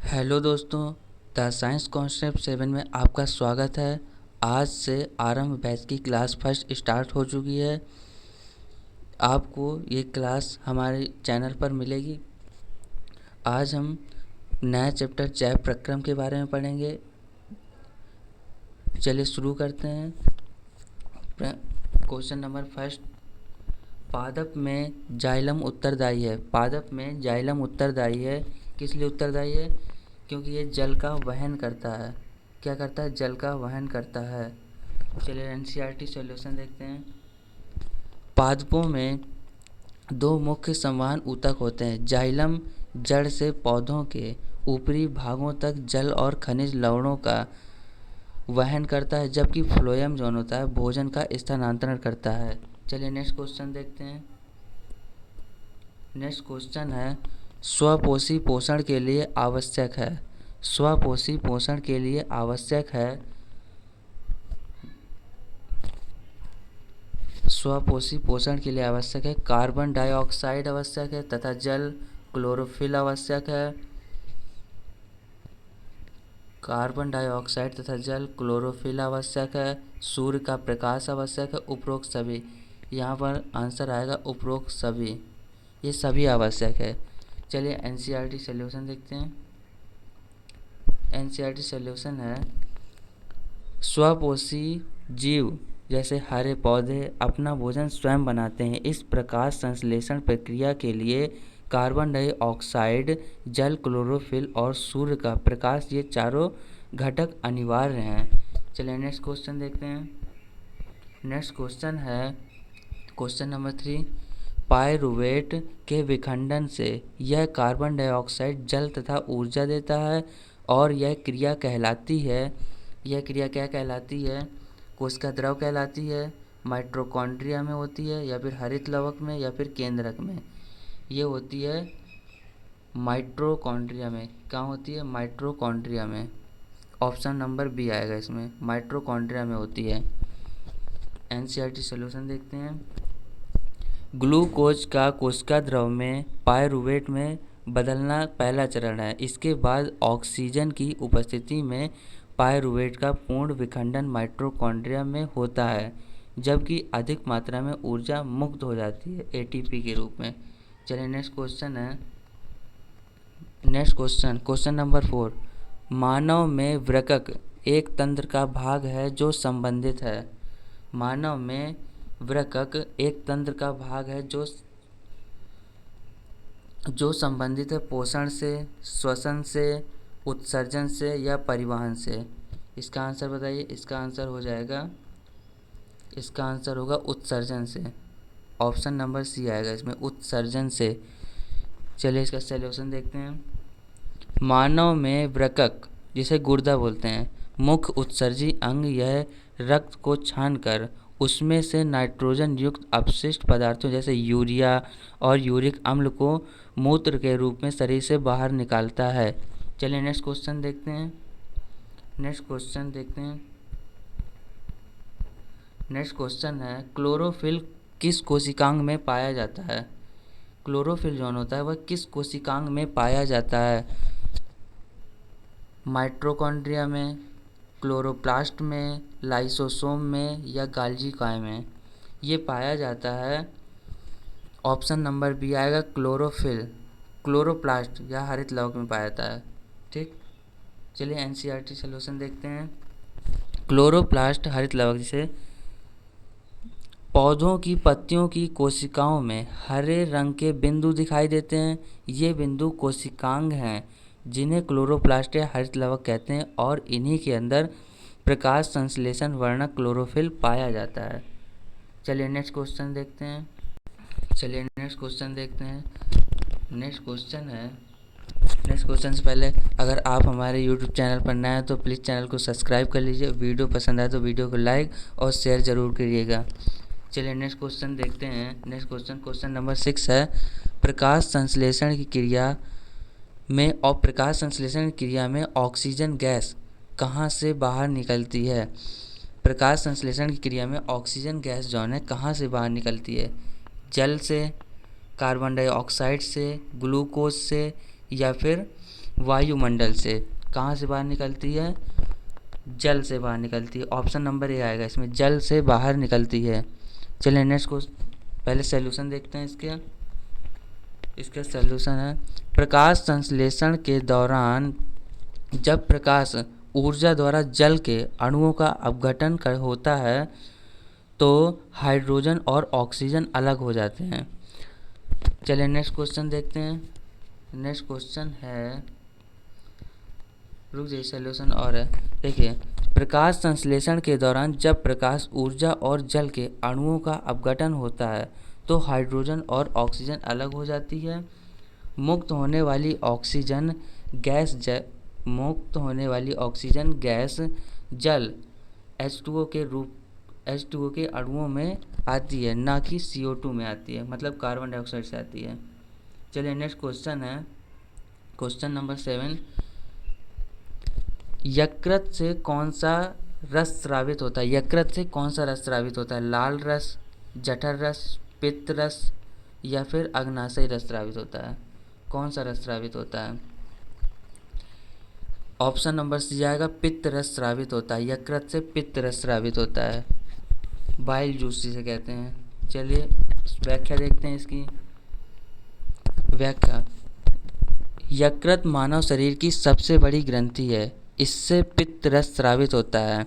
Hello दोस्तों, the science concept 7 में आपका स्वागत है। आज से आरंभ बैच की क्लास फर्स्ट स्टार्ट हो चुकी है। आपको ये क्लास हमारे चैनल पर मिलेगी। आज हम नया चैप्टर जैव प्रक्रम के बारे में पढ़ेंगे। चलिए शुरू करते हैं। क्वेश्चन नंबर फर्स्ट, पादप में जाइलम उत्तरदायी है। पादप में जाइलम उत्तरदायी है। किस लिए उत्तरदायी है? क्योंकि ये जल का वहन करता है। क्या करता है? जल का वहन करता है। चलिए एनसीईआरटी सॉल्यूशन देखते हैं। पादपों में दो मुख्य संवहन ऊतक होते हैं। जाइलम जड़ से पौधों के ऊपरी भागों तक जल और खनिज लवणों का वहन करता है, जबकि फ्लोएम जो होता है भोजन का स्थानांतरण करता है। चलिए नेक्स्ट क्वेश्चन देखते हैं। नेक्स्ट क्वेश्चन है, स्वपोषी पोषण के लिए आवश्यक है। स्वपोषी पोषण के लिए आवश्यक है। स्वपोषी पोषण के लिए आवश्यक है कार्बन डाइऑक्साइड आवश्यक है तथा जल। क्लोरोफिल आवश्यक है। कार्बन डाइऑक्साइड तथा जल, क्लोरोफिल आवश्यक है। सूर्य का प्रकाश आवश्यक है। उपरोक्त सभी। यहाँ पर आंसर आएगा उपरोक्त सभी। ये सभी आवश्यक है। चलिए एनसीईआरटी सॉल्यूशन देखते हैं। एनसीईआरटी सॉल्यूशन है, स्वपोषी जीव जैसे हरे पौधे अपना भोजन स्वयं बनाते हैं। इस प्रकाश संश्लेषण प्रक्रिया के लिए कार्बन डाइऑक्साइड, जल, क्लोरोफिल और सूर्य का प्रकाश, ये चारों घटक अनिवार्य हैं। चलिए नेक्स्ट क्वेश्चन देखते हैं। नेक्स्ट क्वेश्चन है क्वेश्चन नंबर 3, पायरुवेट के विखंडन से यह कार्बन डाइऑक्साइड, जल तथा ऊर्जा देता है और यह क्रिया कहलाती है। यह क्रिया क्या कहलाती है? कोशिका द्रव कहलाती है। माइटोकॉन्ड्रिया में होती है या फिर हरित लवक में या फिर केंद्रक में। ये होती है माइटोकॉन्ड्रिया में। कहाँ होती है? माइटोकॉन्ड्रिया में। ऑप्शन नंबर बी आएगा इसमें, माइटोकॉन्ड्रिया में होती है। एनसीईआरटी सॉल्यूशन देखते हैं। ग्लूकोज का कोशिका द्रव में पायरुवेट में बदलना पहला चरण है। इसके बाद ऑक्सीजन की उपस्थिति में पायरुवेट का पूर्ण विखंडन माइटोकॉन्ड्रिया में होता है, जबकि अधिक मात्रा में ऊर्जा मुक्त हो जाती है एटीपी के रूप में। चलिए नेक्स्ट क्वेश्चन है। नेक्स्ट क्वेश्चन नंबर 4, मानव में वृक्क एक तंत्र का भाग है जो संबंधित है। मानव में वृक्क एक तंत्र का भाग है जो संबंधित है पोषण से, श्वसन से, उत्सर्जन से या परिवहन से। इसका आंसर बताइए। इसका आंसर हो जाएगा, इसका आंसर होगा उत्सर्जन से। ऑप्शन नंबर सी आएगा इसमें, उत्सर्जन से। चलिए इसका सॉल्यूशन देखते हैं। मानव में वृक्क, जिसे गुर्दा बोलते हैं, मुख्य उत्सर्जी अंग। यह रक्त को छानकर उसमें से नाइट्रोजन युक्त अपशिष्ट पदार्थों जैसे यूरिया और यूरिक अम्ल को मूत्र के रूप में शरीर से बाहर निकालता है। चलिए नेक्स्ट क्वेश्चन देखते हैं। नेक्स्ट क्वेश्चन है, क्लोरोफिल किस कोशिकांग में पाया जाता है? क्लोरोफिल जो होता है वह किस कोशिकांग में पाया जाता है? माइटोकॉन्ड्रिया में, क्लोरोप्लास्ट में, लाइसोसोम में या गाल्गी काय में? ये पाया जाता है, ऑप्शन नंबर बी आएगा, क्लोरोफिल, क्लोरोप्लास्ट या हरित लवक में पाया जाता है। ठीक, चलिए एनसीईआरटी सॉल्यूशन देखते हैं। क्लोरोप्लास्ट हरित लवक, जिसे पौधों की पत्तियों की कोशिकाओं में हरे रंग के बिंदु दिखाई देते हैं। ये बिंदु कोशिकांग हैं जिन्हें क्लोरोप्लास्ट या हरित लवक कहते हैं और इन्हीं के अंदर प्रकाश संश्लेषण वर्णक क्लोरोफिल पाया जाता है। चलिए नेक्स्ट क्वेश्चन देखते हैं। नेक्स्ट क्वेश्चन से पहले अगर आप हमारे यूट्यूब चैनल पर नए हैं तो प्लीज़ चैनल को सब्सक्राइब कर लीजिए। वीडियो पसंद आए तो वीडियो को लाइक और शेयर ज़रूर करिएगा। चलिए नेक्स्ट क्वेश्चन देखते हैं। नेक्स्ट क्वेश्चन नंबर 6 है, प्रकाश संश्लेषण की क्रिया में ऑक्सीजन गैस कहाँ से बाहर निकलती है? प्रकाश संश्लेषण की क्रिया में ऑक्सीजन गैस जो है कहाँ से बाहर निकलती है? जल से, कार्बन डाइऑक्साइड से, ग्लूकोज से या फिर वायुमंडल से। कहाँ से बाहर निकलती है? जल से बाहर निकलती है। ऑप्शन नंबर ए आएगा इसमें, जल से बाहर निकलती है। चलिए नेक्स्ट को पहले सॉल्यूशन देखते हैं इसके। इसका सॉल्यूशन है, प्रकाश संश्लेषण के दौरान जब प्रकाश ऊर्जा द्वारा जल के अणुओं का अपघटन होता है तो हाइड्रोजन और ऑक्सीजन अलग हो जाते हैं। चलिए नेक्स्ट क्वेश्चन देखते हैं। नेक्स्ट क्वेश्चन है, रुक जाइए सॉल्यूशन और है, देखिए, प्रकाश संश्लेषण के दौरान जब प्रकाश ऊर्जा और जल के अणुओं का अपघटन होता है तो हाइड्रोजन और ऑक्सीजन अलग हो जाती है। मुक्त होने वाली ऑक्सीजन गैस जल H2O के अणुओं में आती है, ना कि CO2 में आती है, मतलब कार्बन डाइऑक्साइड से आती है। चलिए नेक्स्ट क्वेश्चन है, क्वेश्चन नंबर 7, यकृत से कौन सा रस स्रावित होता है? यकृत से कौन सा रस स्रावित होता है? लाल रस, जठर रस, पित्त रस या फिर अग्नाशय रस स्रावित होता है? कौन सा रस स्रावित होता है? ऑप्शन नंबर सी आएगा, पित्त रस स्रावित होता है। यकृत से पित्त रस स्रावित होता है, बाइल जूस जिसे कहते हैं। चलिए व्याख्या देखते हैं इसकी। व्याख्या, यकृत मानव शरीर की सबसे बड़ी ग्रंथि है। इससे पित्त रस स्रावित होता है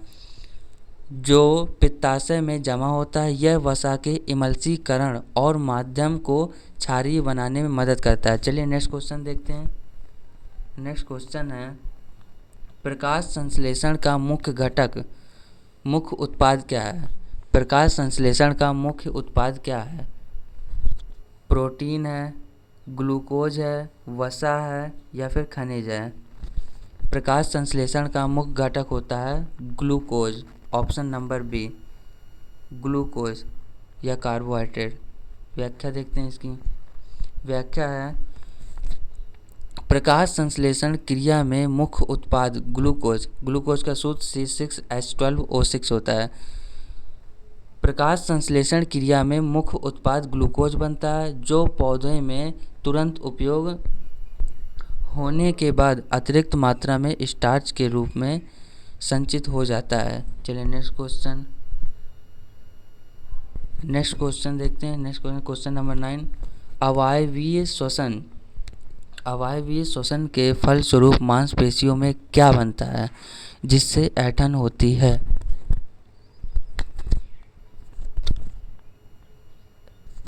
जो पित्ताशय में जमा होता है। यह वसा के इमल्सीकरण और माध्यम को क्षारीय बनाने में मदद करता है। चलिए नेक्स्ट क्वेश्चन देखते हैं। नेक्स्ट क्वेश्चन है, प्रकाश संश्लेषण का मुख्य उत्पाद क्या है? प्रकाश संश्लेषण का मुख्य उत्पाद क्या है? प्रोटीन है, ग्लूकोज है, वसा है या फिर खनिज है? प्रकाश संश्लेषण का मुख्य घटक होता है glucose. Option number B, glucose या कार्बोहाइड्रेट। व्याख्या देखते हैं इसकी। व्याख्या है, प्रकाश संश्लेषण क्रिया में मुख्य उत्पाद ग्लूकोज का सूत्र C6H12O6 होता है। प्रकाश संश्लेषण क्रिया में मुख्य उत्पाद ग्लूकोज बनता है जो पौधे में तुरंत उपयोग होने के बाद अतिरिक्त मात्रा में स्टार्च के रूप में संचित हो जाता है। चलिए नेक्स्ट क्वेश्चन देखते हैं। नेक्स्ट क्वेश्चन नंबर 9, अवायवीय श्वसन के फलस्वरूप मांसपेशियों में क्या बनता है जिससे ऐंठन होती है?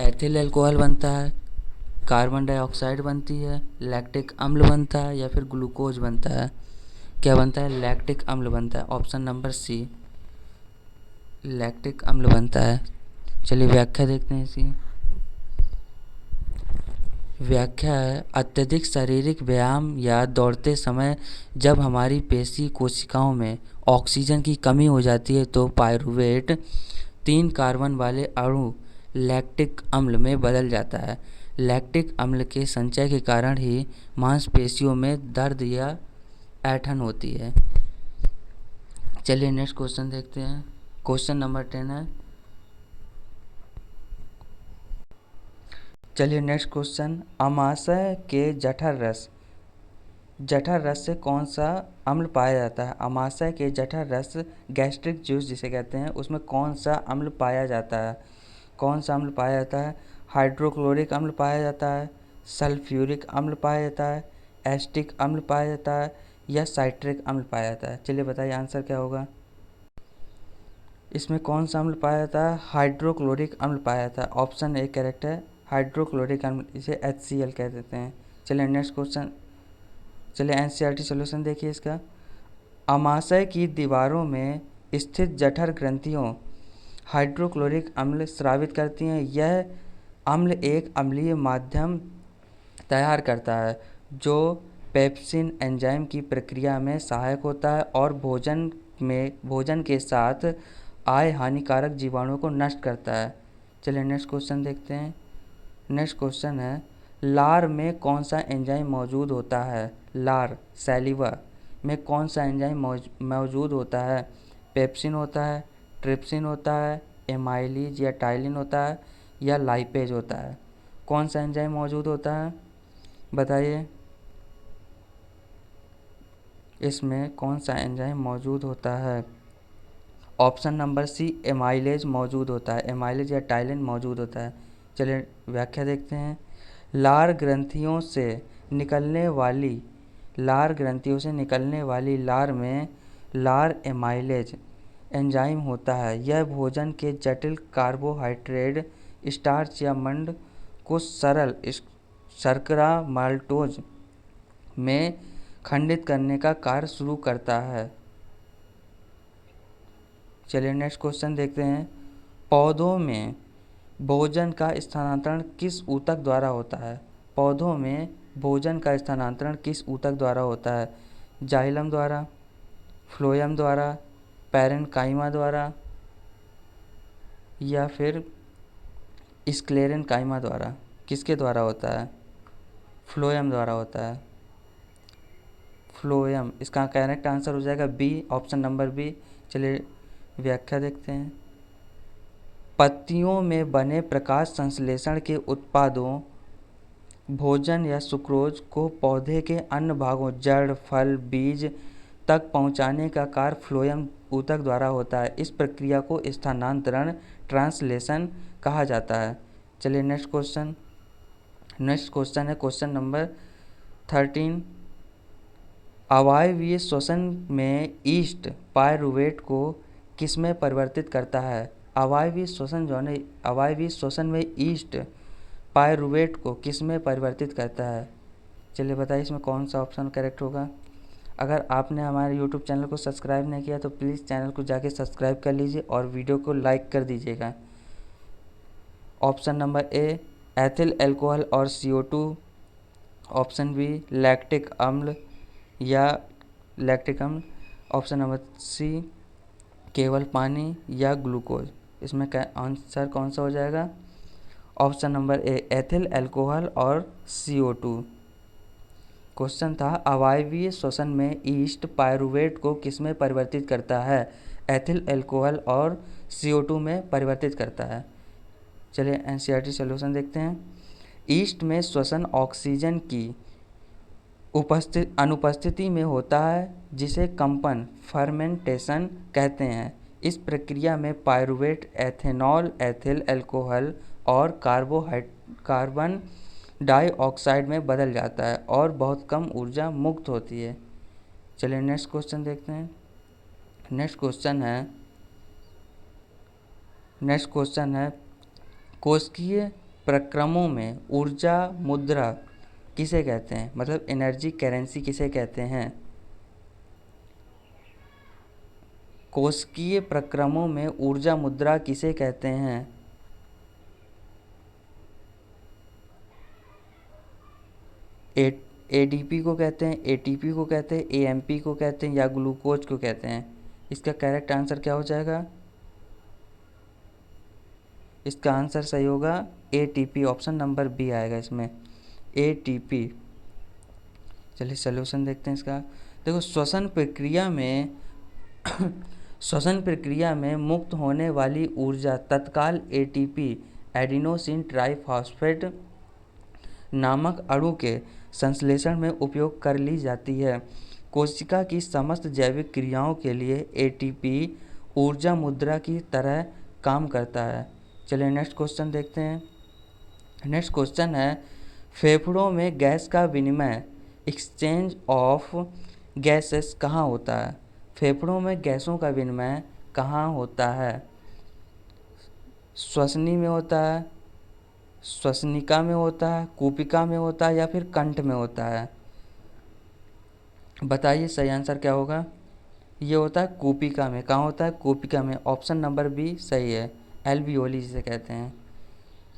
एथिल अल्कोहल बनता है, कार्बन डाइऑक्साइड बनती है, लैक्टिक अम्ल बनता है या फिर ग्लूकोज बनता है? क्या बनता है? लैक्टिक अम्ल बनता है। ऑप्शन नंबर सी, लैक्टिक अम्ल बनता है। चलिए व्याख्या देखते हैं इसकी। व्याख्या है, अत्यधिक शारीरिक व्यायाम या दौड़ते समय जब हमारी पेशी कोशिकाओं में ऑक्सीजन की कमी हो जाती है तो पायरुवेट 3 कार्बन वाले अणु लैक्टिक अम्ल में बदल जाता है। लैक्टिक अम्ल के संचय के कारण ही मांसपेशियों में दर्द या ऐंठन होती है। चलिए नेक्स्ट क्वेश्चन देखते हैं। क्वेश्चन नंबर 10 है। चलिए नेक्स्ट क्वेश्चन, अमाशय के जठर रस से कौन सा अम्ल पाया जाता है? अमाशय के जठर रस, गैस्ट्रिक जूस जिसे कहते हैं, उसमें कौन सा अम्ल पाया जाता है? कौन सा अम्ल पाया जाता है? हाइड्रोक्लोरिक अम्ल पाया जाता है, सल्फ्यूरिक अम्ल पाया जाता है, एसिटिक अम्ल पाया जाता है या साइट्रिक अम्ल पाया जाता है? चलिए बताइए आंसर क्या होगा। इसमें कौन सा अम्ल पाया जाता है? हाइड्रोक्लोरिक अम्ल पाया जाता है। ऑप्शन ए करेक्ट है, हाइड्रोक्लोरिक अम्ल, इसे HCl कह देते हैं। चलिए नेक्स्ट क्वेश्चन, चलिए NCERT सॉल्यूशन देखिए इसका। अमाशय की दीवारों में स्थित जठर ग्रंथियों हाइड्रोक्लोरिक अम्ल स्रावित करती हैं। यह अम्ल एक अम्लीय माध्यम तैयार करता है जो पेप्सिन एंजाइम की प्रक्रिया में सहायक होता है और भोजन के साथ आए हानिकारक जीवाणुओं को नष्ट करता है। चलिए नेक्स्ट क्वेश्चन देखते हैं। नेक्स्ट क्वेश्चन है, लार में कौन सा एंजाइम मौजूद होता है? लार सैलिवा में कौन सा एंजाइम मौजूद होता है? पेप्सिन होता है, ट्रिप्सिन होता है, एमाइलीज या टाइलिन होता है या लाइपेज होता है? कौन सा एंजाइम मौजूद होता है बताइए। इसमें कौन सा एंजाइम मौजूद होता है? ऑप्शन नंबर सी, एमाइलेज मौजूद होता है। एमाइलेज या टाइलिन मौजूद होता है। चलिए व्याख्या देखते हैं। लार ग्रंथियों से निकलने वाली लार में लार एमाइलेज एंजाइम होता है। यह भोजन के जटिल कार्बोहाइड्रेट, स्टार्च या मंड को सरल शर्करा माल्टोज में खंडित करने का कार्य शुरू करता है। चलिए नेक्स्ट क्वेश्चन देखते हैं। पौधों में भोजन का स्थानांतरण किस ऊतक द्वारा होता है? पौधों में भोजन का स्थानांतरण किस ऊतक द्वारा होता है? जाइलम द्वारा, फ्लोएम द्वारा, पैरेन्काइमा द्वारा या फिर स्क्लेरेन्काइमा द्वारा? किसके द्वारा होता है? फ्लोएम द्वारा होता है। फ्लोएम, इसका करेक्ट आंसर हो जाएगा बी, ऑप्शन नंबर बी। चलिए व्याख्या देखते हैं। पत्तियों में बने प्रकाश संश्लेषण के उत्पादों, भोजन या सुक्रोज को पौधे के अन्य भागों, जड़, फल, बीज तक पहुंचाने का कार्य फ्लोएम ऊतक द्वारा होता है। इस प्रक्रिया को स्थानांतरण, ट्रांसलेशन कहा जाता है। चलिए नेक्स्ट क्वेश्चन है क्वेश्चन नंबर 13। अवायवीय श्वसन में ईस्ट पायरुवेट को किसमें परिवर्तित करता है? अवायवीय श्वसन में ईस्ट पायरुवेट को किसमें परिवर्तित करता है? चलिए बताइए इसमें कौन सा ऑप्शन करेक्ट होगा। अगर आपने हमारे YouTube चैनल को सब्सक्राइब नहीं किया तो प्लीज़ चैनल को जाके सब्सक्राइब कर लीजिए और वीडियो को लाइक कर दीजिएगा। Option number A, ethyl alcohol और CO2। ऑप्शन बी, लैक्टिक अम्ल। ऑप्शन नंबर सी, केवल पानी या ग्लूकोज। इसमें आंसर कौन सा हो जाएगा? Option number A, ethyl alcohol और CO2। क्वेश्चन था अवायवीय श्वसन में ईस्ट पायरुवेट को किसमें परिवर्तित करता है? एथिल अल्कोहल और CO2 में परिवर्तित करता है। चलिए NCERT सॉल्यूशन देखते हैं। ईस्ट में श्वसन ऑक्सीजन की अनुपस्थिति में होता है, जिसे कंपन, फर्मेंटेशन कहते हैं। इस प्रक्रिया में पायरुवेट एथेनॉल, एथिल अल्कोहल और कार्बन डाइऑक्साइड में बदल जाता है और बहुत कम ऊर्जा मुक्त होती है। चलिए नेक्स्ट क्वेश्चन देखते हैं। नेक्स्ट क्वेश्चन है कोशिकीय प्रक्रमों में ऊर्जा मुद्रा किसे कहते हैं? मतलब एनर्जी करेंसी किसे कहते हैं? कोशिकीय प्रक्रमों में ऊर्जा मुद्रा किसे कहते हैं? ADP को कहते हैं, ATP को कहते हैं, AMP को कहते हैं या ग्लूकोज को कहते हैं? इसका करेक्ट आंसर क्या हो जाएगा? इसका आंसर सही होगा ATP, ऑप्शन नंबर बी आएगा इसमें, ATP। चलिए सॉल्यूशन देखते हैं इसका। देखो श्वसन प्रक्रिया में मुक्त होने वाली ऊर्जा तत्काल ATP, एडिनोसिन ट्राइफॉस्फेट नामक अणु के संश्लेषण में उपयोग कर ली जाती है। कोशिका की समस्त जैविक क्रियाओं के लिए ATP ऊर्जा मुद्रा की तरह काम करता है। चलिए नेक्स्ट क्वेश्चन देखते हैं। नेक्स्ट क्वेश्चन है फेफड़ों में गैस का विनिमय, एक्सचेंज ऑफ गैसेस कहाँ होता है? फेफड़ों में गैसों का विनिमय कहाँ होता है? श्वसनी में होता है, श्वसनिका में होता है, कूपिका में होता है या फिर कंठ में होता है? बताइए सही आंसर क्या होगा? ये होता है कूपिका में। कहाँ होता है? कूपिका में। ऑप्शन नंबर बी सही है, एल्वियोली जिसे कहते हैं।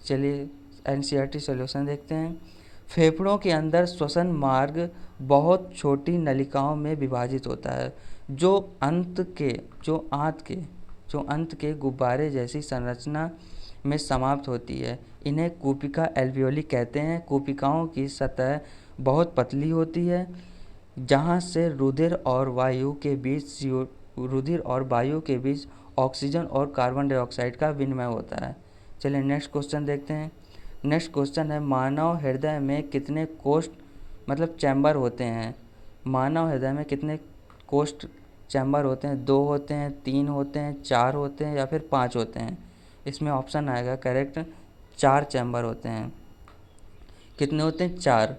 चलिए NCERT सॉल्यूशन देखते हैं। फेफड़ों के अंदर श्वसन मार्ग बहुत छोटी नलिकाओं में विभाजित होता है, जो अंत के गुब्बारे जैसी संरचना में समाप्त होती है। इन्हें कूपिका एल्वियोली कहते हैं। कूपिकाओं की सतह बहुत पतली होती है, जहाँ से रुधिर और वायु के बीच ऑक्सीजन और कार्बन डाइऑक्साइड का विनिमय होता है। चलिए नेक्स्ट क्वेश्चन देखते हैं। नेक्स्ट क्वेश्चन है मानव हृदय में कितने चैम्बर होते हैं? मानव हृदय में कितने कोष्ठ चैम्बर होते हैं? 2 होते हैं, 3 होते हैं, 4 होते हैं या फिर 5 होते हैं? इसमें ऑप्शन आएगा करेक्ट 4 चैम्बर होते हैं। कितने होते हैं? 4।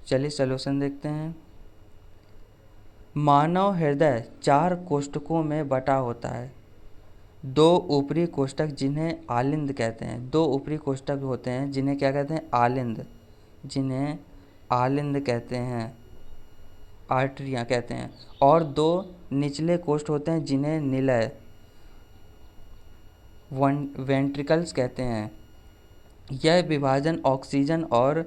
चलिए सॉल्यूशन देखते हैं। मानव हृदय 4 कोष्ठकों में बटा होता है। 2 ऊपरी कोष्ठक जिन्हें आलिंद कहते हैं। 2 ऊपरी कोष्ठक होते हैं जिन्हें क्या कहते हैं? आलिंद, जिन्हें आलिंद कहते हैं, आर्टरियाँ कहते हैं। और 2 निचले कोष्ठ होते हैं जिन्हें निलय, वेंट्रिकल्स कहते हैं। यह विभाजन ऑक्सीजन और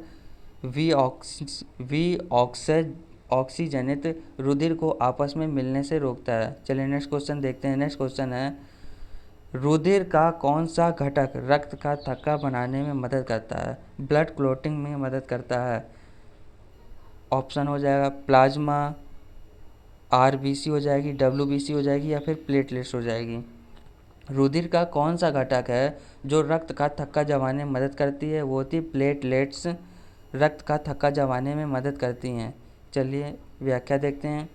ऑक्सीजनित रुधिर को आपस में मिलने से रोकता है। चलिए नेक्स्ट क्वेश्चन देखते हैं। नेक्स्ट क्वेश्चन है, रुधिर का कौन सा घटक रक्त का थक्का बनाने में मदद करता है? ब्लड क्लॉटिंग में मदद करता है। ऑप्शन हो जाएगा प्लाज्मा, आरबीसी हो जाएगी, डब्ल्यूबीसी हो जाएगी या फिर प्लेटलेट्स हो जाएगी। रुधिर का कौन सा घटक है जो रक्त का थक्का जमाने में मदद करती है? वो होती प्लेटलेट्स, रक्त का थक्का जमाने में मदद करती हैं। चलिए व्याख्या देखते हैं।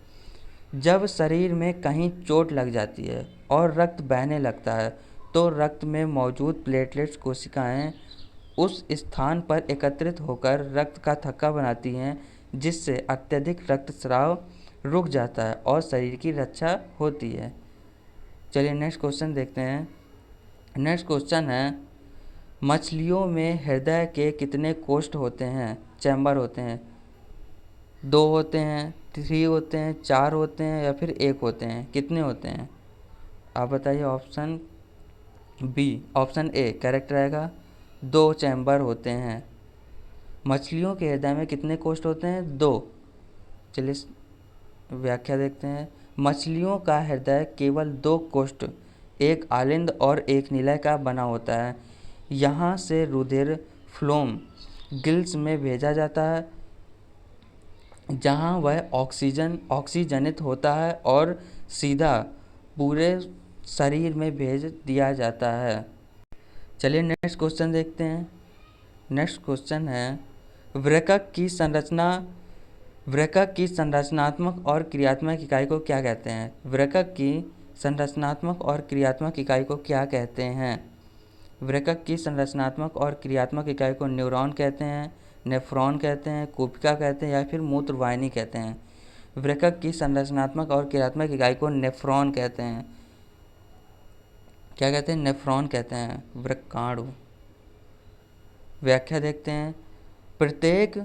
जब शरीर में कहीं चोट लग जाती है और रक्त बहने लगता है तो रक्त में मौजूद प्लेटलेट्स कोशिकाएं उस स्थान पर एकत्रित होकर रक्त का थक्का बनाती हैं, जिससे अत्यधिक रक्तस्राव रुक जाता है और शरीर की रक्षा होती है। चलिए नेक्स्ट क्वेश्चन देखते हैं। नेक्स्ट क्वेश्चन है, मछलियों में हृदय के कितने कोष्ठ होते हैं, चैम्बर होते हैं? 2 होते हैं, 3 होते हैं, 4 होते हैं या फिर 1 होते हैं? कितने होते हैं आप बताइए। Option B, option A correct रहेगा। 2 चैम्बर होते हैं। मछलियों के हृदय में कितने कोष्ठ होते हैं? 2। चलिए व्याख्या देखते हैं। मछलियों का हृदय केवल 2 कोष्ठ, एक आलिंद और एक निलय का बना होता है। यहाँ से रुधिर फ्लोम गिल्स में भेजा जाता है, जहाँ वह ऑक्सीजनित होता है और सीधा पूरे शरीर में भेज दिया जाता है। चलिए नेक्स्ट क्वेश्चन देखते हैं। नेक्स्ट क्वेश्चन है, वृक्क की संरचनात्मक और क्रियात्मक इकाई को क्या कहते हैं? वृक्क की संरचनात्मक और क्रियात्मक इकाई को क्या कहते हैं? वृक्क की संरचनात्मक और क्रियात्मक इकाई को न्यूरॉन कहते हैं, नेफ्रॉन कहते हैं, कोशिका कहते हैं या फिर मूत्रवाहिनी कहते हैं? वृक्क की संरचनात्मक और क्रियात्मक इकाई को नेफ्रॉन कहते हैं। क्या कहते हैं? नेफ्रॉन कहते हैं, वृक्काणु। व्याख्या देखते हैं। प्रत्येक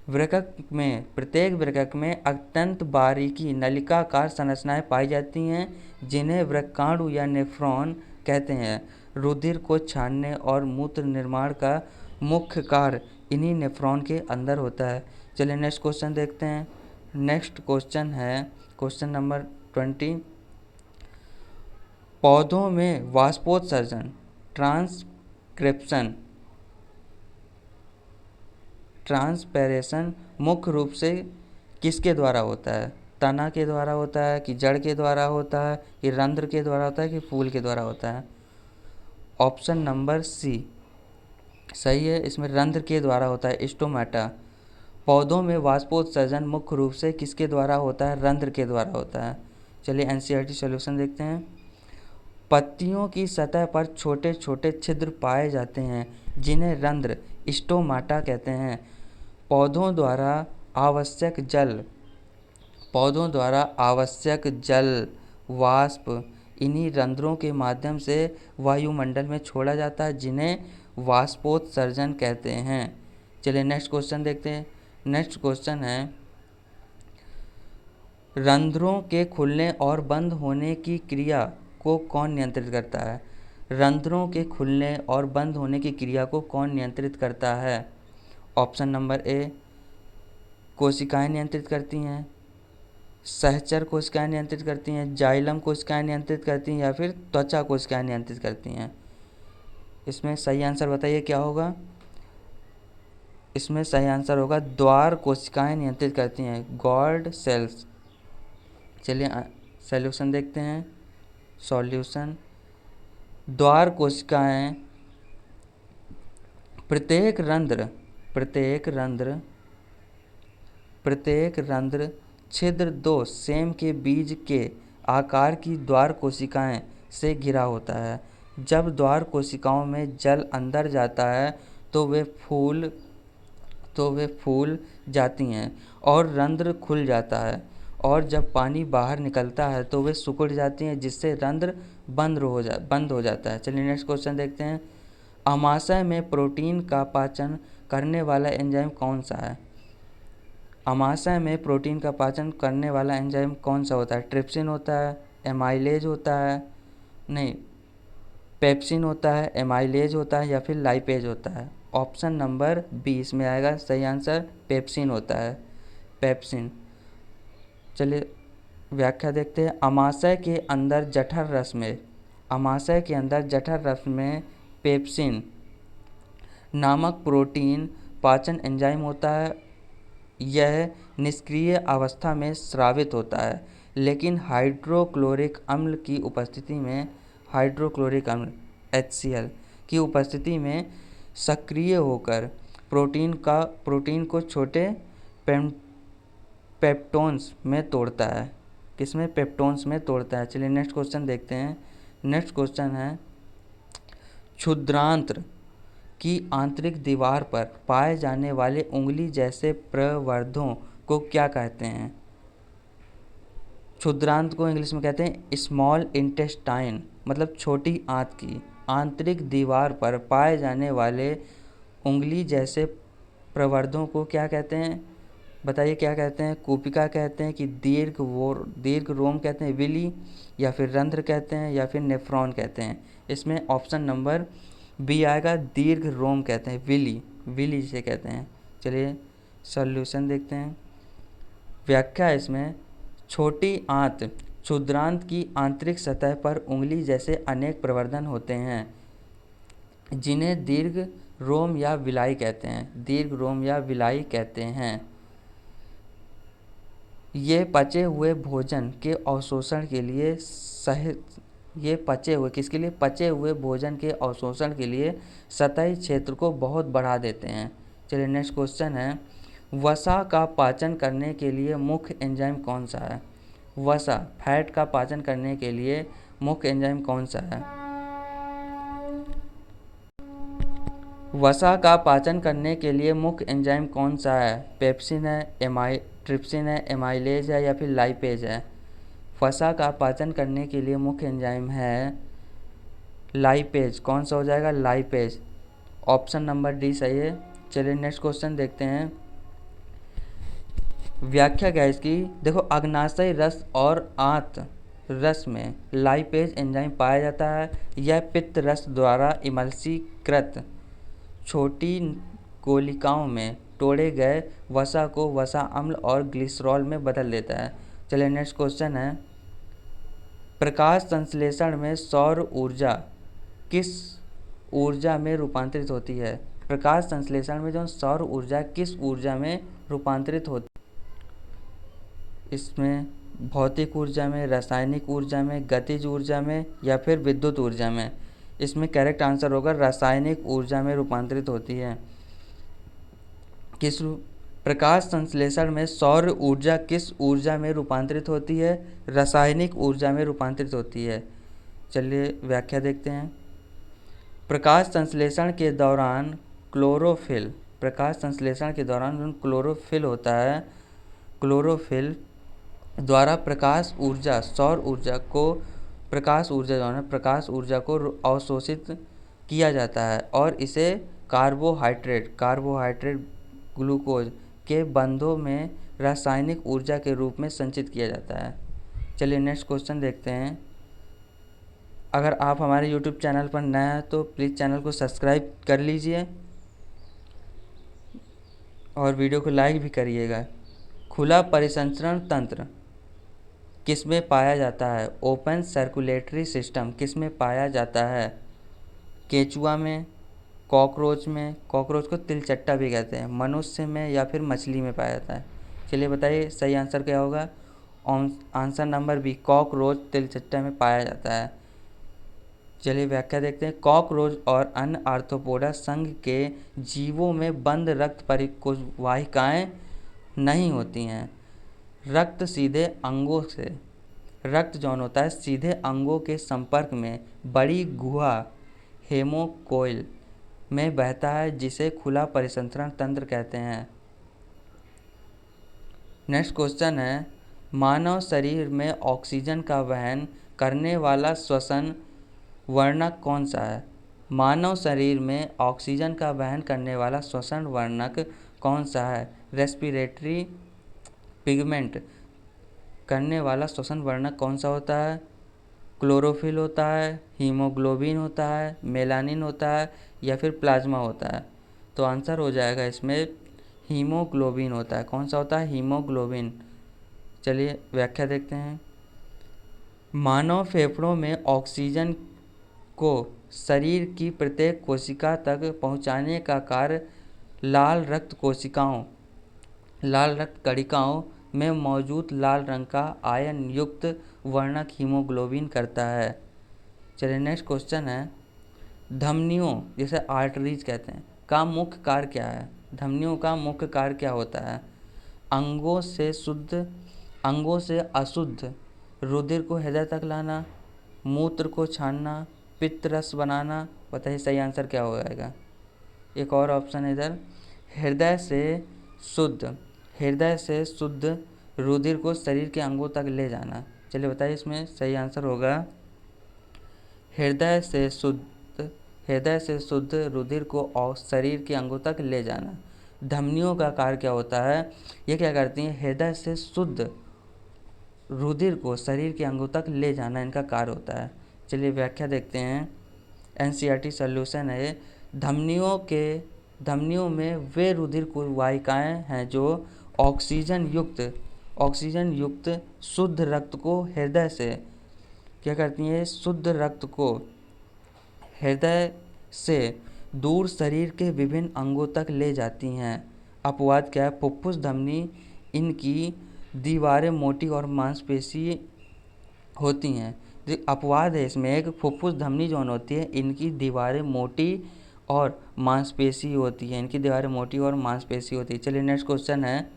वृक्क में अत्यंत बारीकी नलिकाकार संरचनाएं पाई जाती हैं, जिन्हें वृक्काणु या नेफ्रॉन कहते हैं। रुधिर को छानने और मूत्र निर्माण का मुख्य कार्य इन्हीं नेफ्रॉन के अंदर होता है। चलिए नेक्स्ट क्वेश्चन देखते हैं। नेक्स्ट क्वेश्चन है क्वेश्चन नंबर 20। पौधों में वाष्पोत्सर्जन, ट्रांसपैरेशन मुख्य रूप से किसके द्वारा होता है? तना के द्वारा होता है कि जड़ के द्वारा होता है कि रंध्र के द्वारा होता है कि फूल के द्वारा होता है? ऑप्शन नंबर सी सही है। इसमें रंध्र के द्वारा होता है, स्टोमेटा। पौधों में वाष्पोत्सर्जन मुख्य रूप से किसके द्वारा होता है? रंध्र के द्वारा होता है। चलिए एनसीईआरटी सॉल्यूशन देखते हैं। पत्तियों की सतह पर छोटे छोटे छिद्र पाए जाते हैं, जिन्हें रंध्र, स्टोमाटा कहते हैं। पौधों द्वारा आवश्यक जल वाष्प इन्हीं रंध्रों के माध्यम से वायुमंडल में छोड़ा जाता है, जिन्हें वाष्पोत्सर्जन कहते हैं। चलिए नेक्स्ट क्वेश्चन देखते हैं। नेक्स्ट क्वेश्चन है, रंध्रों के खुलने और बंद होने की क्रिया को कौन नियंत्रित करता है? रंध्रों के खुलने और बंद होने की क्रिया को कौन नियंत्रित करता है? ऑप्शन नंबर ए कोशिकाएं नियंत्रित करती हैं, सहचर कोशिकाएं नियंत्रित करती हैं, जाइलम कोशिकाएं नियंत्रित करती हैं या फिर त्वचा कोशिकाएं नियंत्रित करती हैं? इसमें सही आंसर बताइए क्या होगा? इसमें सही आंसर होगा द्वार कोशिकाएं नियंत्रित करती हैं, गॉर्ड सेल्स। चलिए सॉल्यूशन देखते हैं। सॉल्यूशन, द्वार कोशिकाएं प्रत्येक रंध्र छिद्र 2 सेम के बीज के आकार की द्वार कोशिकाएं से घिरा होता है। जब द्वार कोशिकाओं में जल अंदर जाता है तो वे फूल जाती हैं और रंध्र खुल जाता है, और जब पानी बाहर निकलता है तो वे सिकुड़ जाती हैं, जिससे रंध्र बंद हो जाता है। चलिए नेक्स्ट क्वेश्चन देखते हैं। अमाशय में प्रोटीन का पाचन करने वाला एंजाइम कौन सा है? अमाशय में प्रोटीन का पाचन करने वाला एंजाइम कौन सा होता है? ट्रिप्सिन होता है, एमाइलेज होता है, नहीं पेप्सिन होता है, एमाइलेज होता है, या फिर लाइपेज होता है? ऑप्शन नंबर 20 में आएगा सही आंसर, पेप्सिन होता है, पेप्सिन। चलिए व्याख्या देखते हैं। अमाशय के अंदर जठर रस में पेप्सिन नामक प्रोटीन पाचन एंजाइम होता है। यह निष्क्रिय अवस्था में स्रावित होता है, लेकिन हाइड्रोक्लोरिक अम्ल HCl की उपस्थिति में सक्रिय होकर प्रोटीन को छोटे पेप्टोन्स में तोड़ता है। किसमें? पेप्टोन्स में तोड़ता है। चलिए नेक्स्ट क्वेश्चन देखते हैं। नेक्स्ट क्वेश्चन है, क्षुद्रांत्र की आंतरिक दीवार पर पाए जाने वाले उंगली जैसे प्रवर्धों को क्या कहते हैं? क्षुद्रांत को इंग्लिश में कहते हैं स्मॉल इंटेस्टाइन, मतलब छोटी आंत की आंतरिक दीवार पर पाए जाने वाले उंगली जैसे प्रवर्धों को क्या कहते हैं? बताइए क्या कहते हैं? कूपिका कहते हैं कि दीर्घ रोम कहते हैं, विली, या फिर रंध्र कहते हैं, या फिर नेफ्रॉन कहते हैं? इसमें ऑप्शन नंबर बी आएगा, दीर्घ रोम कहते हैं, विली जिसे कहते हैं। चलिए सॉल्यूशन देखते हैं। व्याख्या इसमें, छोटी आंत क्षुद्रांत की आंतरिक सतह पर उंगली जैसे अनेक प्रवर्धन होते हैं, जिन्हें दीर्घ रोम या विलाई कहते हैं। ये पचे हुए भोजन के अवशोषण के लिए सतही क्षेत्र को बहुत बढ़ा देते हैं। चलिए नेक्स्ट क्वेश्चन है, वसा का पाचन करने के लिए मुख्य एंजाइम कौन सा है? वसा फैट का पाचन करने के लिए मुख्य एंजाइम कौन सा है? वसा का पाचन करने के लिए मुख्य एंजाइम कौन सा है? पेप्सिन है, ट्रिप्सिन है, एमाइलेज है, या फिर लाइपेज है? वसा का पाचन करने के लिए मुख्य एंजाइम है लाइपेज। कौन सा हो जाएगा? लाइपेज। ऑप्शन नंबर डी सही है। चलिए नेक्स्ट क्वेश्चन देखते हैं। व्याख्या क्या है इसकी? देखो, अग्नाशय रस और आंत रस में लाइपेज एंजाइम पाया जाता है। यह पित्त रस द्वारा इमल्सीकृत छोटी कोशिकाओं में तोड़े गए वसा को वसा अम्ल और ग्लिसरॉल में बदल देता है। चलिए नेक्स्ट क्वेश्चन है, प्रकाश संश्लेषण में सौर ऊर्जा किस ऊर्जा में रूपांतरित होती है? प्रकाश संश्लेषण में जो सौर ऊर्जा किस ऊर्जा में रूपांतरित होती है? इसमें भौतिक ऊर्जा में, रासायनिक ऊर्जा में, गतिज ऊर्जा में, या फिर विद्युत ऊर्जा में? इसमें करेक्ट आंसर होगा रासायनिक ऊर्जा में रूपांतरित होती है। प्रकाश संश्लेषण में सौर ऊर्जा किस ऊर्जा में रूपांतरित होती है? रासायनिक ऊर्जा में रूपांतरित होती है। चलिए व्याख्या देखते हैं। प्रकाश संश्लेषण के दौरान क्लोरोफिल होता है, क्लोरोफिल द्वारा प्रकाश ऊर्जा को अवशोषित किया जाता है और इसे कार्बोहाइड्रेट ग्लूकोज के बंधों में रासायनिक ऊर्जा के रूप में संचित किया जाता है। चलिए नेक्स्ट क्वेश्चन देखते हैं। अगर आप हमारे YouTube चैनल पर नए हैं तो प्लीज़ चैनल को सब्सक्राइब कर लीजिए और वीडियो को लाइक भी करिएगा। खुला परिसंचरण तंत्र किसमें पाया जाता है? ओपन सर्कुलेटरी सिस्टम किसमें पाया जाता है? केचुआ में, कॉकरोच में, कॉकरोच को तिलचट्टा भी कहते हैं, मनुष्य में, या फिर मछली में पाया जाता है? चलिए बताइए सही आंसर क्या होगा? आंसर नंबर बी, कॉकरोच तिलचट्टा में पाया जाता है। चलिए व्याख्या देखते हैं। कॉकरोच और अन्य आर्थ्रोपोडा संघ के जीवों में बंद रक्त परिकोषवाहिकाएं नहीं होती हैं। रक्त सीधे अंगों से, रक्त जौन होता है सीधे अंगों के संपर्क में बड़ी गुहा हेमोकोइल में बहता है, जिसे खुला परिसंचरण तंत्र कहते हैं। नेक्स्ट क्वेश्चन है, मानव शरीर में ऑक्सीजन का वहन करने वाला श्वसन वर्णक कौन सा है? मानव शरीर में ऑक्सीजन का वहन करने वाला श्वसन वर्णक कौन सा है? रेस्पिरेटरी पिगमेंट करने वाला श्वसन वर्णक कौन सा होता है? क्लोरोफिल होता है, हीमोग्लोबिन होता है, मेलानिन होता है या फिर प्लाज्मा होता है? तो आंसर हो जाएगा इसमें हीमोग्लोबिन होता है। कौन सा होता है? हीमोग्लोबिन। चलिए व्याख्या देखते हैं। मानव फेफड़ों में ऑक्सीजन को शरीर की प्रत्येक कोशिका तक पहुंचाने का कार्य लाल रक्त कोशिकाओं, लाल रक्त कणिकाओं में मौजूद लाल रंग का आयन युक्त वर्णक हीमोग्लोबिन करता है। चलिए नेक्स्ट क्वेश्चन है, धमनियों जिसे आर्टरीज कहते हैं का मुख्य कार्य क्या है? धमनियों का मुख्य कार्य क्या होता है? अंगों से अशुद्ध रुधिर को हृदय तक लाना, मूत्र को छानना, पित्त रस बनाना। बताइए सही आंसर क्या हो जाएगा? एक और ऑप्शन है इधर, हृदय से शुद्ध रुधिर को शरीर के अंगों तक ले जाना। चलिए बताइए इसमें सही आंसर होगा हृदय से शुद्ध रुधिर को और शरीर के अंगों तक ले जाना। धमनियों का कार्य क्या होता है? ये क्या करती हैं? हृदय से शुद्ध रुधिर को शरीर के अंगों तक ले जाना इनका कार्य होता है। चलिए व्याख्या देखते हैं। एनसीईआरटी सॉल्यूशन है, धमनियों में वे रुधिर वाहिकाएं हैं जो ऑक्सीजन युक्त शुद्ध रक्त को हृदय से क्या करती हैं? शुद्ध रक्त को हृदय से दूर शरीर के विभिन्न अंगों तक ले जाती हैं। अपवाद क्या है? फुफ्फुस धमनी, इनकी दीवारें मोटी और मांसपेशी होती हैं। जो अपवाद है इसमें एक, फुफ्फुस धमनी जो होती है इनकी दीवारें मोटी और मांसपेशी होती है, चलिए नेक्स्ट क्वेश्चन है,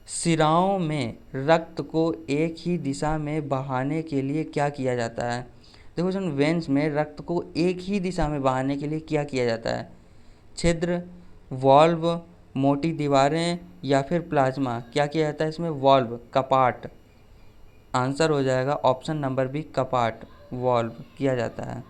सिराओं में रक्त को एक ही दिशा में बहाने के लिए क्या किया जाता है? देखो सुन, वेन्स में रक्त को एक ही दिशा में बहाने के लिए क्या किया जाता है? छिद्र, वॉल्व, मोटी दीवारें या फिर प्लाज्मा? क्या किया जाता है इसमें? वॉल्व, कपाट। आंसर हो जाएगा ऑप्शन नंबर बी, कपाट, वॉल्व किया जाता है।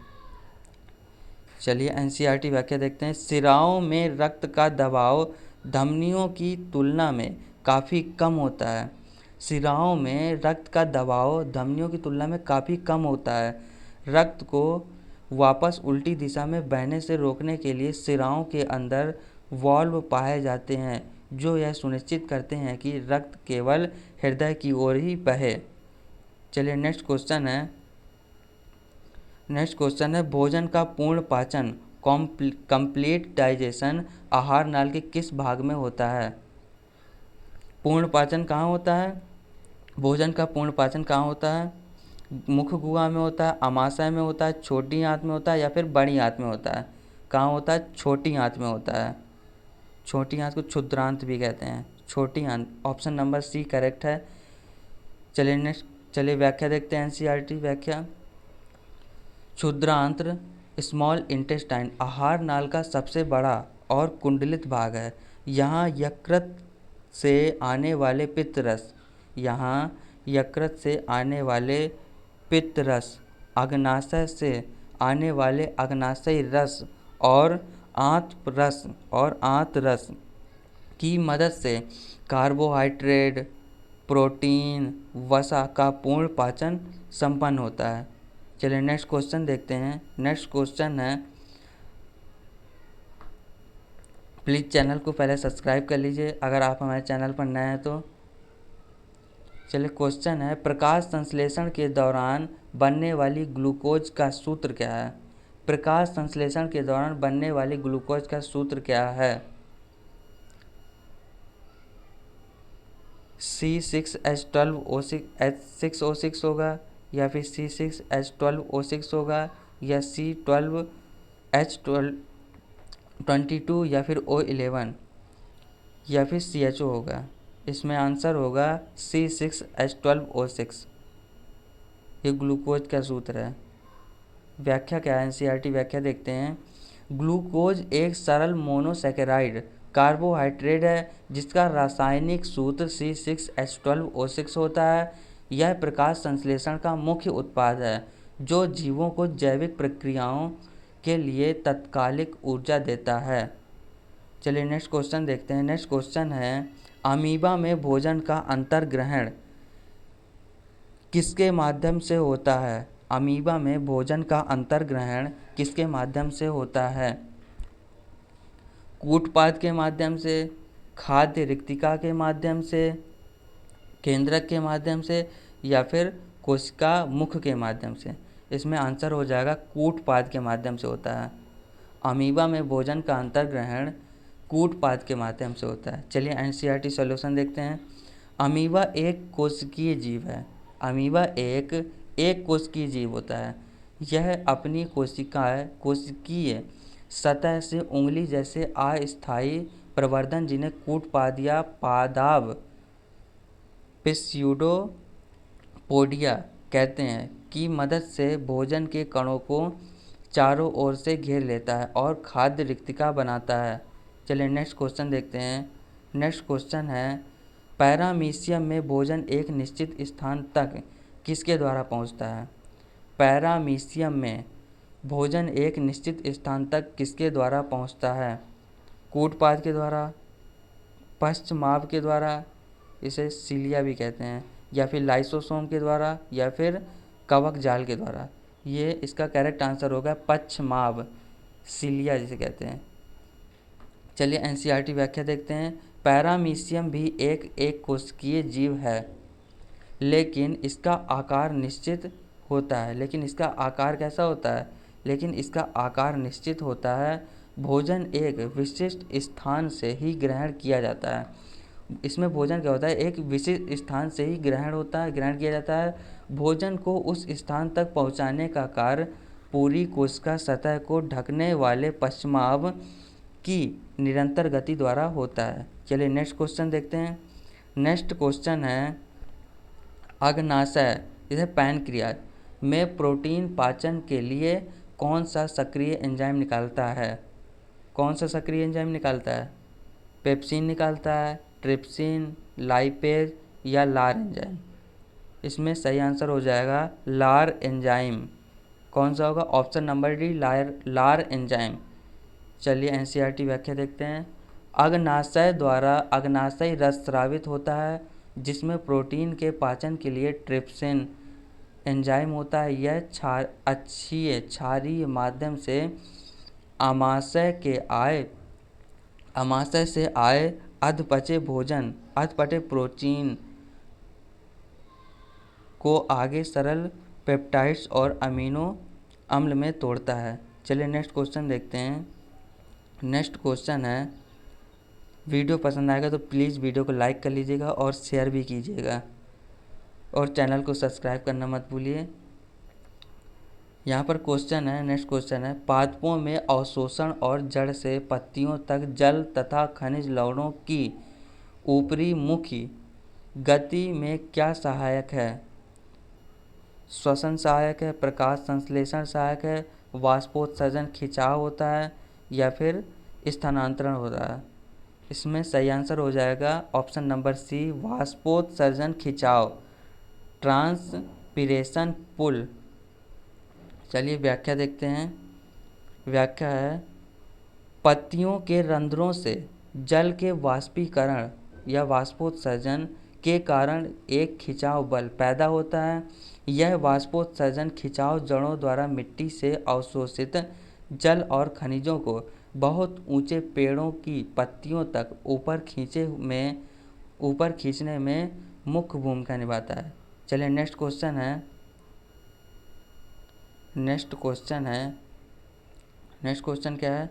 चलिए एनसीईआरटी व्याख्या देखते हैं। सिराओं में रक्त का दबाव धमनियों की तुलना में काफ़ी कम होता है। सिराओं में रक्त का दबाव धमनियों की तुलना में काफ़ी कम होता है। रक्त को वापस उल्टी दिशा में बहने से रोकने के लिए सिराओं के अंदर वॉल्व पाए जाते हैं, जो यह सुनिश्चित करते हैं कि रक्त केवल हृदय की ओर ही बहे। चलिए नेक्स्ट क्वेश्चन है, भोजन का पूर्ण पाचन, कंप्लीट डाइजेशन आहार नाल के किस भाग में होता है? पूर्ण पाचन कहाँ होता है? भोजन का पूर्ण पाचन कहाँ होता है? मुख गुहा में होता है, अमाशय में होता है, छोटी आंत में होता है या फिर बड़ी आंत में होता है? कहाँ होता है? छोटी आंत में होता है। छोटी आंत को क्षुद्रांत भी कहते हैं। छोटी आंत, ऑप्शन नंबर सी करेक्ट है। चलिए व्याख्या देखते हैं। एनसीईआरटी व्याख्या, क्षुद्रांत्र स्मॉल इंटेस्टाइन आहार नाल का सबसे बड़ा और कुंडलित भाग है। यहाँ यकृत से आने वाले पित्त रस, अग्नाशय से आने वाले अग्नाशयी रस और आंत रस की मदद से कार्बोहाइड्रेट, प्रोटीन, वसा का पूर्ण पाचन संपन्न होता है। चलिए नेक्स्ट क्वेश्चन देखते हैं। नेक्स्ट क्वेश्चन है, प्लीज़ चैनल को पहले सब्सक्राइब कर लीजिए अगर आप हमारे चैनल पर नए हैं तो। चलिए क्वेश्चन है, प्रकाश संश्लेषण के दौरान बनने वाली ग्लूकोज का सूत्र क्या है? प्रकाश संश्लेषण के दौरान बनने वाली ग्लूकोज का सूत्र क्या है? C6H12O6 होगा या फिर C6H12O6 होगा या C12H22 या फिर O11 या फिर CHO होगा। इसमें आंसर होगा C6H12O6। ये ग्लूकोज का सूत्र है। व्याख्या क्या है, एनसीईआरटी व्याख्या देखते हैं। ग्लूकोज एक सरल मोनोसैकेराइड कार्बोहाइड्रेट है जिसका रासायनिक सूत्र C6H12O6 होता है। यह प्रकाश संश्लेषण का मुख्य उत्पाद है जो जीवों को जैविक प्रक्रियाओं के लिए तात्कालिक ऊर्जा देता है। चलिए नेक्स्ट क्वेश्चन देखते हैं। नेक्स्ट क्वेश्चन है, अमीबा में भोजन का अंतर्ग्रहण किसके माध्यम से होता है? अमीबा में भोजन का अंतर्ग्रहण किसके माध्यम से होता है? कूटपाद के माध्यम से, खाद्य रिक्तिका के माध्यम से, केंद्रक के माध्यम से, या फिर कोशिका मुख के माध्यम से? इसमें आंसर हो जाएगा कूटपाद के माध्यम से होता है। अमीबा में भोजन का अंतर्ग्रहण कूटपाद के माध्यम से होता है। चलिए एनसीईआरटी सॉल्यूशन देखते हैं। अमीबा एक कोशिकीय जीव है। अमीबा एक कोशिकीय जीव होता है। यह अपनी कोशिकीय सतह से उंगली जैसे अस्थायी प्रवर्धन, जिन्हें कूटपाद या पादाब पिस्यूडोपोडिया कहते हैं, की मदद से भोजन के कणों को चारों ओर से घेर लेता है और खाद्य रिक्तिका बनाता है। चलिए नेक्स्ट क्वेश्चन देखते हैं। नेक्स्ट क्वेश्चन है, पैरामीशियम में भोजन एक निश्चित स्थान तक किसके द्वारा पहुंचता है? पैरामीशियम में भोजन एक निश्चित स्थान तक किसके द्वारा पहुंचता है? कूटपाद के द्वारा, पश्चमाभ के द्वारा, इसे सीलिया भी कहते हैं, या फिर लाइसोसोम के द्वारा, या फिर कवक जाल के द्वारा? ये इसका करेक्ट आंसर होगा पश्चमाभ, सीलिया जिसे कहते हैं। चलिए एनसीईआरटी व्याख्या देखते हैं। पैरामीशियम भी एक कोशिकीय जीव है, लेकिन इसका आकार निश्चित होता है। लेकिन इसका आकार कैसा होता है? लेकिन इसका आकार निश्चित होता है। भोजन एक विशिष्ट स्थान से ही ग्रहण किया जाता है। इसमें भोजन क्या होता है? एक विशिष्ट स्थान से ही ग्रहण किया जाता है। भोजन को उस स्थान तक पहुंचाने का कार्य पूरी कोशिका सतह को ढकने वाले पश्चमाभ की निरंतर गति द्वारा होता है। चलिए नेक्स्ट क्वेश्चन देखते हैं। नेक्स्ट क्वेश्चन है, अग्नाशय जैसे पैनक्रियाज में प्रोटीन पाचन के लिए कौन सा सक्रिय एंजाइम निकालता है? कौन सा सक्रिय एंजाइम निकालता है? पेप्सिन निकालता है, ट्रिप्सिन, लाइपेज, या लार एंजाइम? इसमें सही आंसर हो जाएगा लार एंजाइम। कौन सा होगा? ऑप्शन नंबर डी, लार एंजाइम। चलिए एनसीईआरटी व्याख्या देखते हैं। अग्नाशय रस स्रावित होता है जिसमें प्रोटीन के पाचन के लिए ट्रिप्सिन एंजाइम होता है। यह अक्षीय क्षारीय माध्यम से आमाशय से आए अधपचे प्रोटीन को आगे सरल पेप्टाइड्स और अमीनो अम्ल में तोड़ता है। चलिए नेक्स्ट क्वेश्चन देखते हैं। नेक्स्ट क्वेश्चन है, वीडियो पसंद आएगा तो प्लीज़ वीडियो को लाइक कर लीजिएगा और शेयर भी कीजिएगा, और चैनल को सब्सक्राइब करना मत भूलिए। यहाँ पर क्वेश्चन है, नेक्स्ट क्वेश्चन है, पादपों में अवशोषण और जड़ से पत्तियों तक जल तथा खनिज लवणों की ऊपरी मुखी गति में क्या सहायक है? श्वसन सहायक है, प्रकाश संश्लेषण सहायक है, वाष्पोत्सर्जन खिंचाव होता है, या फिर स्थानांतरण होता है? इसमें सही आंसर हो जाएगा ऑप्शन नंबर सी, वाष्पोत्सर्जन खिंचाव, ट्रांसपिरेशन पुल। चलिए व्याख्या देखते हैं। व्याख्या है, पत्तियों के रंध्रों से जल के वाष्पीकरण या वाष्पोत्सर्जन के कारण एक खिंचाव बल पैदा होता है। यह वाष्पोत्सर्जन खिंचाव जड़ों द्वारा मिट्टी से अवशोषित जल और खनिजों को बहुत ऊंचे पेड़ों की पत्तियों तक ऊपर खींचने में मुख्य भूमिका निभाता है। चलिए नेक्स्ट क्वेश्चन क्या है?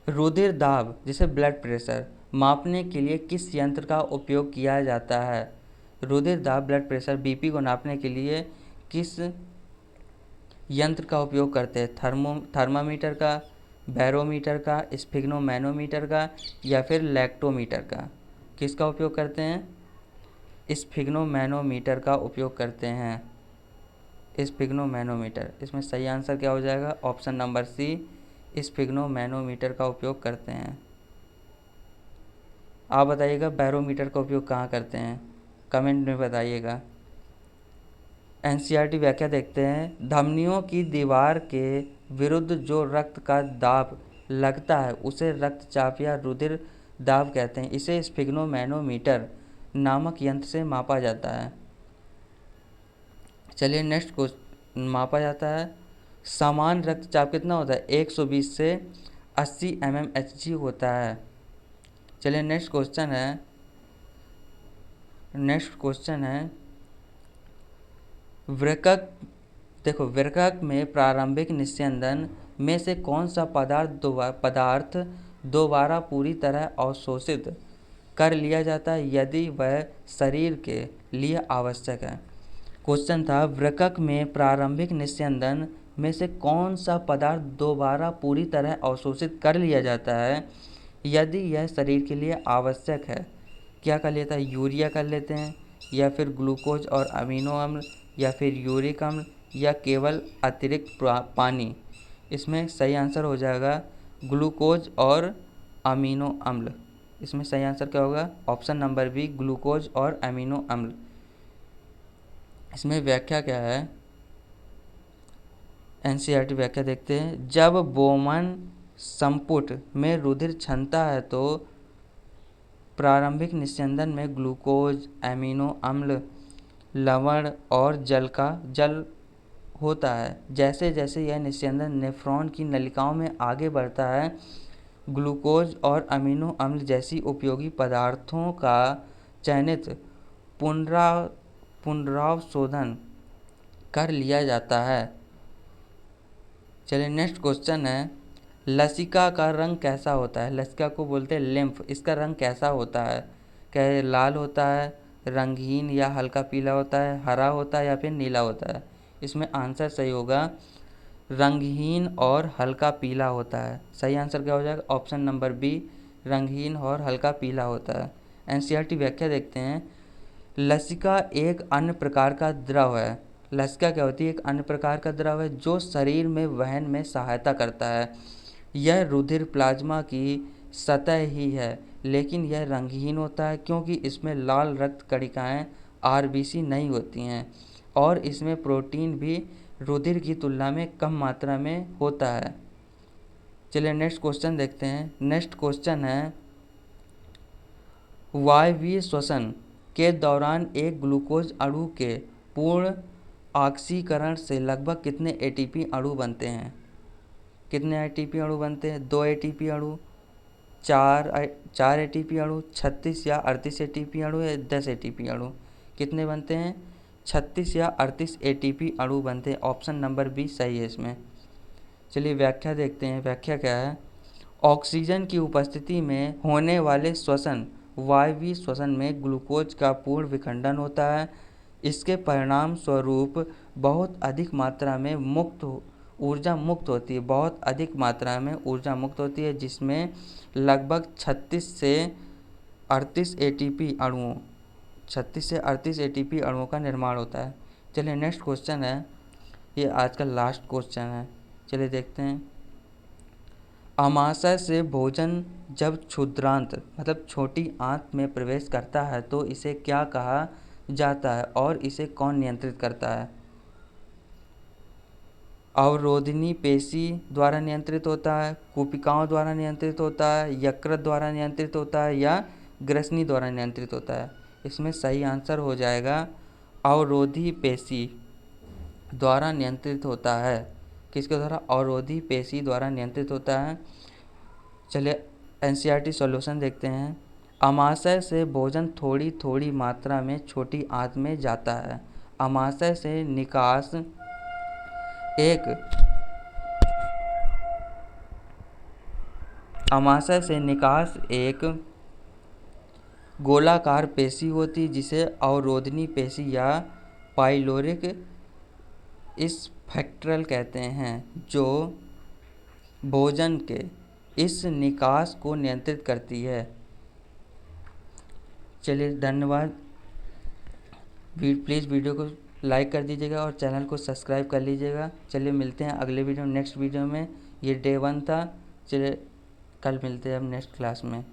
रुधिर दाब जिसे ब्लड प्रेशर मापने के लिए किस यंत्र का उपयोग किया जाता है? रुधिर दाब, ब्लड प्रेशर, बीपी को नापने के लिए किस यंत्र का उपयोग करते हैं? थर्मामीटर का, बैरोमीटर का, स्फिग्नोमैनोमीटर का, या फिर लैक्टोमीटर का? किसका उपयोग करते हैं? स्फिग्नोमैनोमीटर का उपयोग करते हैं। स्फिग्नोमैनोमीटर, इसमें सही आंसर क्या हो जाएगा? ऑप्शन नंबर सी, स्फिग्नोमैनोमीटर का उपयोग करते हैं। आप बताइएगा बैरोमीटर का उपयोग कहाँ करते हैं? कमेंट में बताइएगा। एनसीईआरटी व्याख्या देखते हैं। धमनियों की दीवार के विरुद्ध जो रक्त का दाब लगता है उसे रक्तचाप या रुधिर दाब कहते हैं। इसे स्फिग्नोमैनोमीटर नामक यंत्र से मापा जाता है। चलिए नेक्स्ट क्वेश्चन, मापा जाता है। समान रक्तचाप कितना होता है? 120 से 80 mmHg होता है। चलिए नेक्स्ट क्वेश्चन है वृक्क। देखो, वृक्क में प्रारंभिक निस्यंदन में से कौन सा पदार्थ दोबारा पूरी तरह अवशोषित कर लिया जाता है यदि वह शरीर के लिए आवश्यक है? क्वेश्चन था वृक्क में प्रारंभिक निस्यंदन में से कौन सा पदार्थ दोबारा पूरी तरह अवशोषित कर लिया जाता है यदि यह शरीर के लिए आवश्यक है? क्या कर लेता है? यूरिया कर लेते हैं, या फिर ग्लूकोज और अमीनो अम्ल, या फिर यूरिक अम्ल, या केवल अतिरिक्त पानी। इसमें सही आंसर हो जाएगा ग्लूकोज और अमीनो अम्ल। इसमें सही आंसर क्या होगा? ऑप्शन नंबर बी, ग्लूकोज और अमीनो अम्ल। इसमें व्याख्या क्या है? एनसीईआरटी व्याख्या देखते हैं। जब बोमन संपुट में रुधिर क्षमता है तो प्रारंभिक निस्यंदन में ग्लूकोज, अमीनो अम्ल, लवण और जल होता है। जैसे जैसे यह निस्यंदन नेफ्रॉन की नलिकाओं में आगे बढ़ता है, ग्लूकोज और अमीनो अम्ल जैसी उपयोगी पदार्थों का चयनित पुनरावशोधन कर लिया जाता है। चलिए नेक्स्ट क्वेश्चन है, लसिका का रंग कैसा होता है? लसिका को बोलते हैं लिम्फ। इसका रंग कैसा होता है? क्या लाल होता है, रंगहीन या हल्का पीला होता है, हरा होता है, या फिर नीला होता है? इसमें आंसर सही होगा रंगहीन और हल्का पीला होता है। सही आंसर क्या हो जाएगा? ऑप्शन नंबर बी, रंगहीन और हल्का पीला होता है। एनसीईआरटी व्याख्या देखते हैं। लसिका एक अन्य प्रकार का द्रव है। लसिका क्या होती है? एक अन्य प्रकार का द्रव है जो शरीर में वहन में सहायता करता है। यह रुधिर प्लाज्मा की सतह ही है, लेकिन यह रंगहीन होता है क्योंकि इसमें लाल रक्त कणिकाएं आरबीसी नहीं होती हैं, और इसमें प्रोटीन भी रुधिर की तुलना में कम मात्रा में होता है। चलिए नेक्स्ट क्वेश्चन देखते हैं। नेक्स्ट क्वेश्चन है, वायवीय श्वसन के दौरान एक ग्लूकोज अणु के पूर्ण ऑक्सीकरण से लगभग कितने एटीपी अणु बनते हैं? कितने एटीपी अणु बनते हैं? 2 एटीपी अणु, 4 एटीपी अणु, 36 या 38 एटीपी अणु, या 10 एटीपी अणु? कितने बनते हैं? 36 या 38 एटीपी अणु बनते हैं। ऑप्शन नंबर बी सही है इसमें। चलिए व्याख्या देखते हैं। व्याख्या क्या है? ऑक्सीजन की उपस्थिति में होने वाले श्वसन, वायवीय श्वसन में ग्लूकोज का पूर्ण विखंडन होता है। इसके परिणाम स्वरूप बहुत अधिक मात्रा में ऊर्जा मुक्त होती है। बहुत अधिक मात्रा में ऊर्जा मुक्त होती है, जिसमें लगभग 36 से 38 एटीपी अणुओं का निर्माण होता है। चलिए नेक्स्ट क्वेश्चन है, ये आज का लास्ट क्वेश्चन है। चलिए देखते हैं। आमाशय से भोजन जब क्षुद्रांत मतलब छोटी आंत में प्रवेश करता है तो इसे क्या कहा जाता है और इसे कौन नियंत्रित करता है? अवरोधिनी पेशी द्वारा नियंत्रित होता है, कूपिकाओं द्वारा नियंत्रित होता है, यकृत द्वारा नियंत्रित होता है, या ग्रसनी द्वारा नियंत्रित होता है? इसमें सही आंसर हो जाएगा अवरोधी पेशी द्वारा नियंत्रित होता है। किसके द्वारा? अवरोधी पेशी द्वारा नियंत्रित होता है। चलिए एनसीईआरटी सॉल्यूशन देखते हैं। आमाशय से भोजन थोड़ी थोड़ी मात्रा में छोटी आंत में जाता है। आमाशय से निकास एक गोलाकार पेशी होती जिसे अवरोधनी पेशी या पाइलोरिक स्फेक्ट्रल कहते हैं, जो भोजन के इस निकास को नियंत्रित करती है। चलिए धन्यवाद। प्लीज़ वीडियो को लाइक कर दीजिएगा और चैनल को सब्सक्राइब कर लीजिएगा। चलिए मिलते हैं अगले वीडियो नेक्स्ट वीडियो में। ये डे 1 था। चलिए कल मिलते हैं अब नेक्स्ट क्लास में।